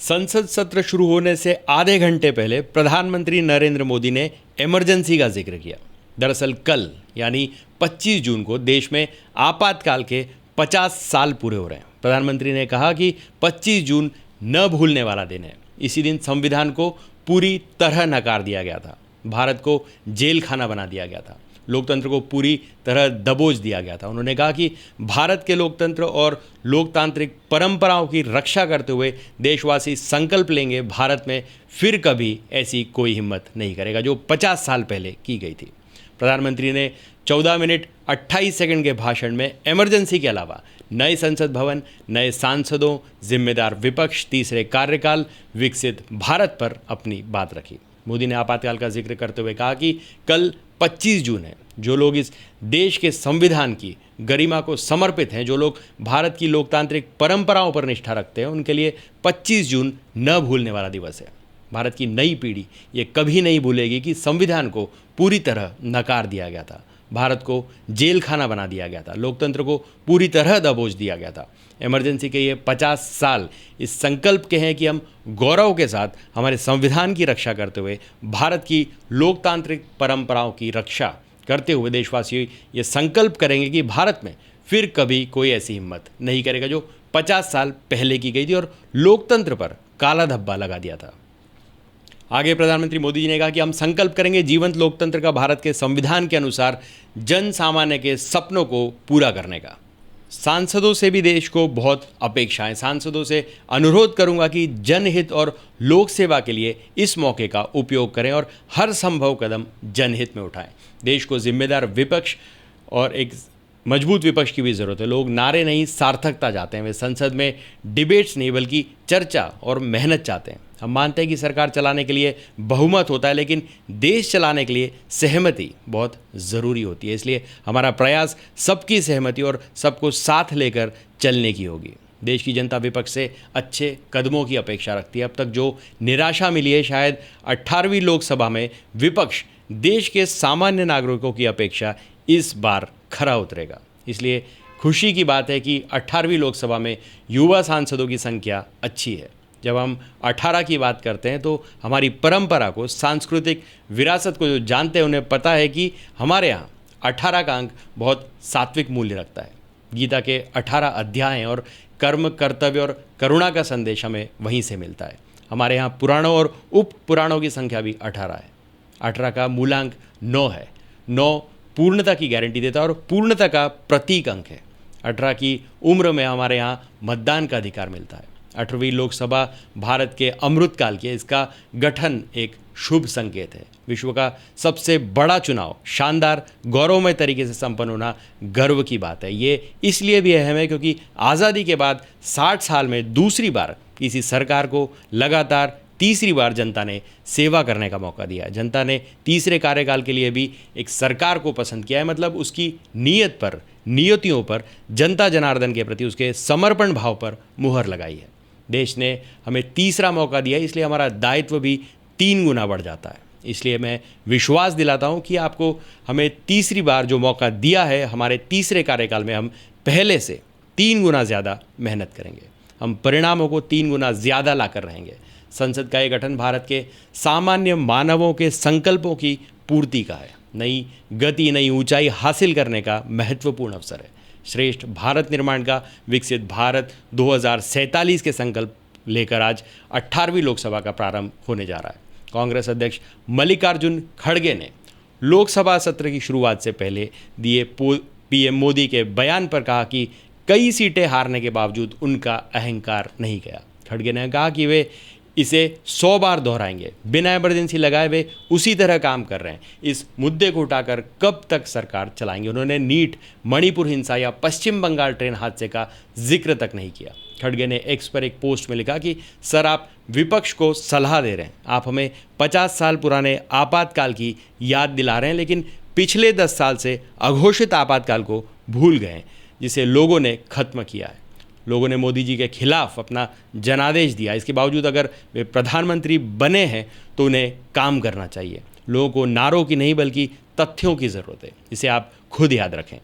संसद सत्र शुरू होने से आधे घंटे पहले प्रधानमंत्री नरेंद्र मोदी ने इमरजेंसी का जिक्र किया। दरअसल कल यानी 25 जून को देश में आपातकाल के 50 साल पूरे हो रहे हैं। प्रधानमंत्री ने कहा कि 25 जून न भूलने वाला दिन है। इसी दिन संविधान को पूरी तरह नकार दिया गया था, भारत को जेल खाना बना दिया गया था, लोकतंत्र को पूरी तरह दबोच दिया गया था। उन्होंने कहा कि भारत के लोकतंत्र और लोकतांत्रिक परंपराओं की रक्षा करते हुए देशवासी संकल्प लेंगे, भारत में फिर कभी ऐसी कोई हिम्मत नहीं करेगा जो 50 साल पहले की गई थी। प्रधानमंत्री ने 14 मिनट 28 सेकंड के भाषण में इमरजेंसी के अलावा नए संसद भवन, नए सांसदों, जिम्मेदार विपक्ष, तीसरे कार्यकाल, विकसित भारत पर अपनी बात रखी। मोदी ने आपातकाल का जिक्र करते हुए कहा कि कल 25 जून है। जो लोग इस देश के संविधान की गरिमा को समर्पित हैं, जो लोग भारत की लोकतांत्रिक परंपराओं पर निष्ठा रखते हैं, उनके लिए 25 जून न भूलने वाला दिवस है। भारत की नई पीढ़ी ये कभी नहीं भूलेगी कि संविधान को पूरी तरह नकार दिया गया था, भारत को जेल खाना बना दिया गया था, लोकतंत्र को पूरी तरह दबोच दिया गया था। इमरजेंसी के ये 50 साल इस संकल्प के हैं कि हम गौरव के साथ हमारे संविधान की रक्षा करते हुए, भारत की लोकतांत्रिक परंपराओं की रक्षा करते हुए देशवासी ये संकल्प करेंगे कि भारत में फिर कभी कोई ऐसी हिम्मत नहीं करेगा जो 50 साल पहले की गई थी और लोकतंत्र पर काला धब्बा लगा दिया था। आगे प्रधानमंत्री मोदी जी ने कहा कि हम संकल्प करेंगे जीवंत लोकतंत्र का, भारत के संविधान के अनुसार जन सामान्य के सपनों को पूरा करने का। सांसदों से भी देश को बहुत अपेक्षाएं। सांसदों से अनुरोध करूंगा कि जनहित और लोक सेवा के लिए इस मौके का उपयोग करें और हर संभव कदम जनहित में उठाएं। देश को जिम्मेदार विपक्ष और एक मजबूत विपक्ष की भी ज़रूरत है। लोग नारे नहीं, सार्थकता चाहते हैं। वे संसद में डिबेट्स नहीं बल्कि चर्चा और मेहनत चाहते हैं। हम मानते हैं कि सरकार चलाने के लिए बहुमत होता है, लेकिन देश चलाने के लिए सहमति बहुत ज़रूरी होती है। इसलिए हमारा प्रयास सबकी सहमति और सबको साथ लेकर चलने की होगी। देश की जनता विपक्ष से अच्छे कदमों की अपेक्षा रखती है। अब तक जो निराशा मिली है, शायद 18वीं लोकसभा में विपक्ष देश के सामान्य नागरिकों की अपेक्षा इस बार खरा उतरेगा। इसलिए खुशी की बात है कि 18वीं लोकसभा में युवा सांसदों की संख्या अच्छी है। जब हम 18 की बात करते हैं तो हमारी परंपरा को, सांस्कृतिक विरासत को जो जानते हैं उन्हें पता है कि हमारे यहाँ 18 का अंक बहुत सात्विक मूल्य रखता है। गीता के 18 अध्याय हैं और कर्म, कर्तव्य और करुणा का संदेश हमें वहीं से मिलता है। हमारे यहाँ पुराणों और उप पुराणों की संख्या भी 18 है। 18 का मूलांक 9 है। 9 पूर्णता की गारंटी देता है और पूर्णता का प्रतीक अंक है। 18 की उम्र में हमारे यहाँ मतदान का अधिकार मिलता है। 18वीं लोकसभा भारत के अमृतकाल की है। इसका गठन एक शुभ संकेत है। विश्व का सबसे बड़ा चुनाव शानदार गौरवमय तरीके से संपन्न होना गर्व की बात है। ये इसलिए भी अहम है क्योंकि आज़ादी के बाद 60 साल में दूसरी बार किसी सरकार को लगातार तीसरी बार जनता ने सेवा करने का मौका दिया है। जनता ने तीसरे कार्यकाल के लिए भी एक सरकार को पसंद किया है। मतलब उसकी नीयत पर, नियतियों पर, जनता जनार्दन के प्रति उसके समर्पण भाव पर मुहर लगाई है। देश ने हमें तीसरा मौका दिया है, इसलिए हमारा दायित्व भी 3 गुना बढ़ जाता है। इसलिए मैं विश्वास दिलाता हूँ कि आपको हमें तीसरी बार जो मौका दिया है, हमारे तीसरे कार्यकाल में हम पहले से 3 गुना ज़्यादा मेहनत करेंगे। हम परिणामों को 3 गुना ज़्यादा लाकर रहेंगे। संसद का ये गठन भारत के सामान्य मानवों के संकल्पों की पूर्ति का है। नई गति, नई ऊंचाई हासिल करने का महत्वपूर्ण अवसर है। श्रेष्ठ भारत निर्माण का, विकसित भारत 2047 के संकल्प लेकर आज 18वीं लोकसभा का प्रारंभ होने जा रहा है। कांग्रेस अध्यक्ष मल्लिकार्जुन खड़गे ने लोकसभा सत्र की शुरुआत से पहले दिए पीएम मोदी के बयान पर कहा कि कई सीटें हारने के बावजूद उनका अहंकार नहीं गया। खड़गे ने कहा कि वे इसे 100 बार दोहराएंगे। बिना इमरजेंसी लगाए वे उसी तरह काम कर रहे हैं। इस मुद्दे को उठाकर कब तक सरकार चलाएंगे। उन्होंने नीट, मणिपुर हिंसा या पश्चिम बंगाल ट्रेन हादसे का जिक्र तक नहीं किया। खड़गे ने एक्स पर एक पोस्ट में लिखा कि सर, आप विपक्ष को सलाह दे रहे हैं, आप हमें 50 साल पुराने आपातकाल की याद दिला रहे हैं, लेकिन पिछले 10 साल से अघोषित आपातकाल को भूल गए, जिसे लोगों ने खत्म किया है। लोगों ने मोदी जी के खिलाफ अपना जनादेश दिया। इसके बावजूद अगर वे प्रधानमंत्री बने हैं तो उन्हें काम करना चाहिए। लोगों को नारों की नहीं बल्कि तथ्यों की ज़रूरत है। इसे आप खुद याद रखें।